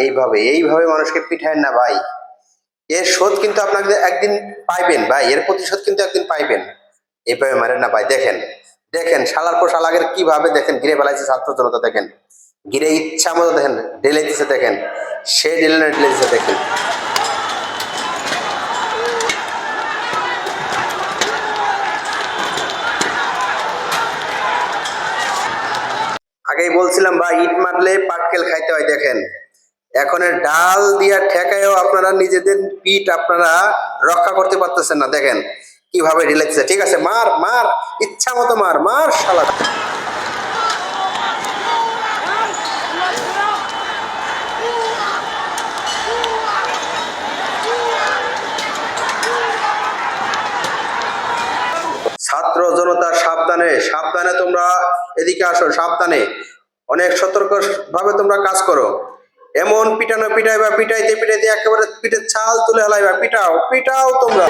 এইভাবে এইভাবে মানুষকে পিঠায়েন না ভাই। এর শোধ কিন্তু আপনাকে একদিন পাইবেন ভাই, এর প্রতিশোধ কিন্তু একদিন পাইবেন। এইভাবে মারেন না ভাই। দেখেন দেখেন শালার পর শালাগের কিভাবে দেখেন ঘিরে ফেলাইছে ছাত্র জনতা। দেখেন ঘিরে ইচ্ছা মতো দেখেন ঢেলে দিচ্ছে। দেখেন সে ঢেলে না ঢেলে দিচ্ছে। দেখেন আগেই বলছিলাম ভাই, ইট মারলে পাটকেল খাইতে হয়। দেখেন এখন ডাল দিয়া ঠেকায়ও আপনারা নিজেদের পিঠ আপনারা রক্ষা করতে পারতেছেন না। দেখেন কিভাবে ঢিলেছে। ঠিক আছে, মার মার, ইচ্ছা মতো মার মার শালা। ছাত্র জনতা সাবধানে সাবধানে, তোমরা এদিকে আসো সাবধানে। অনেক সতর্ক ভাবে তোমরা কাজ করো। এমন পিটানো পিটাইবা, পিটাইতে পিটাইতে একেবারে পিঠের ছাল তুলে হালাইবা। পিটাও পিটাও তোমরা।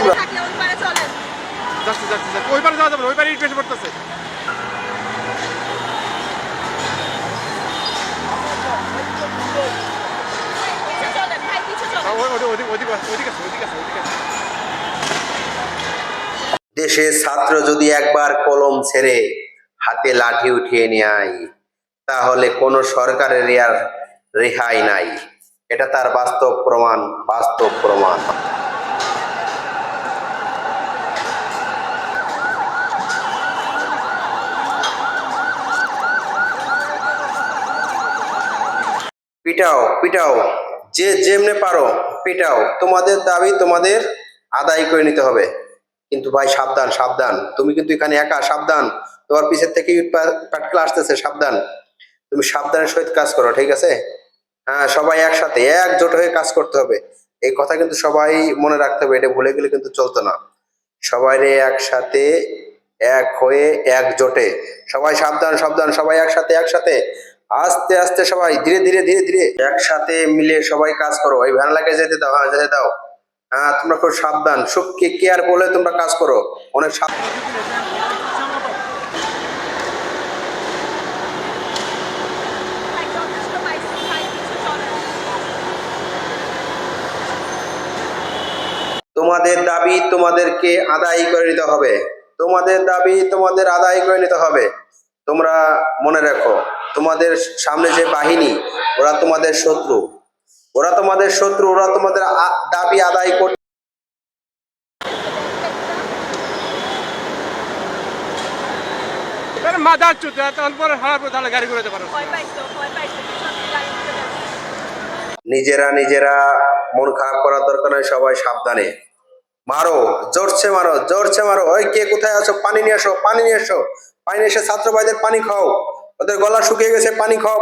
দেশের ছাত্র যদি একবার কলম ছেড়ে হাতে লাঠি উঠিয়ে নেয়, তাহলে কোনো সরকারের আর রেহাই নাই। এটা তার বাস্তব প্রমাণ, বাস্তব প্রমাণ। পিটাও পিটাও, যে যেমনে পারো পিটাও। তোমাদের দাবি তোমাদের আদায় করে নিতে হবে। কিন্তু ভাই সাবধান সাবধান, তুমি কিন্তু এখানে একা। সাবধান, তোমার পিছের থেকে পাটকেল আসতেছে। সাবধান, তুমি সাবধানের সহিত কাজ করো। ঠিক আছে? হ্যাঁ, সবাই একসাথে একজোট হয়ে কাজ করতে হবে। এই কথা কিন্তু সবাই মনে রাখতে হবে। এটা ভুলে গেলে কিন্তু চলতো না। সবাই একসাথে এক হয়ে একজোটে সবাই সাবধান সাবধান, সবাই একসাথে একসাথে আস্তে আস্তে সবাই ধীরে ধীরে ধীরে ধীরে একসাথে মিলে সবাই কাজ করো। এই ভ্যানলাকে যেতে দাও, হ্যাঁ যেতে দাও। হ্যাঁ, তোমরা খুব সাবধান, সবকে কেয়ার বলে তোমরা কাজ করো। অনেক তোমাদের দাবি তোমাদেরকে আদায় করে নিতে হবে। তোমাদের দাবি তোমাদের আদায় করে নিতে হবে। তোমরা মনে রাখো, তোমাদের সামনে যে বাহিনী, ওরা তোমাদের শত্রু। ওরা তোমাদের শত্রু, ওরা তোমাদের দাবি আদায় করতে। নিজেরা নিজেরা মন খারাপ করার দরকার নয়, সবাই সাবধানে মারো, জোরছে মারো, জোরছে মারো। ওই কে কোথায় আছো? পানি নিয়ে আসো, পানি নিয়ে এসো, পানি নিয়ে এসে ছাত্র ভাইদের পানি খাও। ওদের গলা শুকিয়ে গেছে, পানি খাও।